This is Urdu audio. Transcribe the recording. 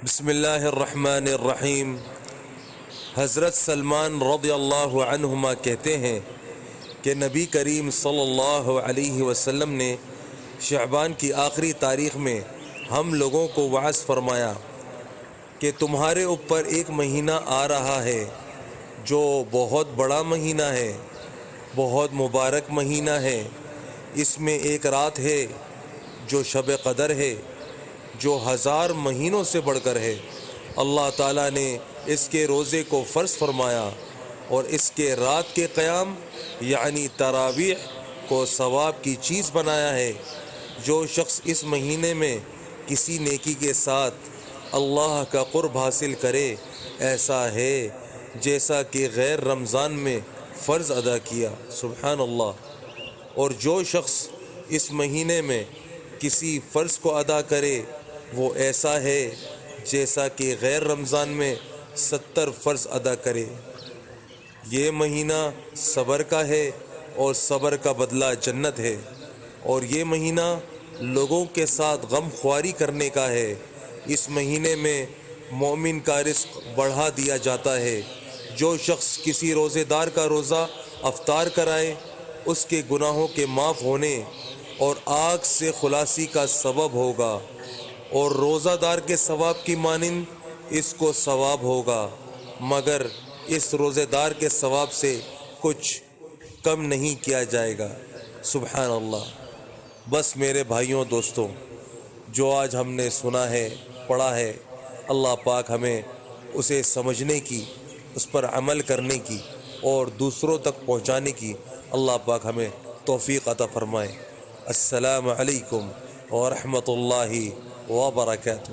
بسم اللہ الرحمن الرحیم۔ حضرت سلمان رضی اللہ عنہما کہتے ہیں کہ نبی کریم صلی اللہ علیہ وسلم نے شعبان کی آخری تاریخ میں ہم لوگوں کو وعظ فرمایا کہ تمہارے اوپر ایک مہینہ آ رہا ہے جو بہت بڑا مہینہ ہے، بہت مبارک مہینہ ہے۔ اس میں ایک رات ہے جو شب قدر ہے، جو 1000 مہینوں سے بڑھ کر ہے۔ اللہ تعالیٰ نے اس کے روزے کو فرض فرمایا اور اس کے رات کے قیام یعنی تراویح کو ثواب کی چیز بنایا ہے۔ جو شخص اس مہینے میں کسی نیکی کے ساتھ اللہ کا قرب حاصل کرے، ایسا ہے جیسا کہ غیر رمضان میں فرض ادا کیا۔ سبحان اللہ۔ اور جو شخص اس مہینے میں کسی فرض کو ادا کرے، وہ ایسا ہے جیسا کہ غیر رمضان میں 70 فرض ادا کرے۔ یہ مہینہ صبر کا ہے اور صبر کا بدلہ جنت ہے، اور یہ مہینہ لوگوں کے ساتھ غم خواری کرنے کا ہے۔ اس مہینے میں مومن کا رزق بڑھا دیا جاتا ہے۔ جو شخص کسی روزے دار کا روزہ افطار کرائے، اس کے گناہوں کے معاف ہونے اور آگ سے خلاصی کا سبب ہوگا، اور روزہ دار کے ثواب کی مانند اس کو ثواب ہوگا، مگر اس روزے دار کے ثواب سے کچھ کم نہیں کیا جائے گا۔ سبحان اللہ۔ بس میرے بھائیوں دوستوں، جو آج ہم نے سنا ہے، پڑھا ہے، اللہ پاک ہمیں اسے سمجھنے کی، اس پر عمل کرنے کی اور دوسروں تک پہنچانے کی اللہ پاک ہمیں توفیق عطا فرمائے۔ السلام علیکم ورحمۃ اللہ وبرکاتہ۔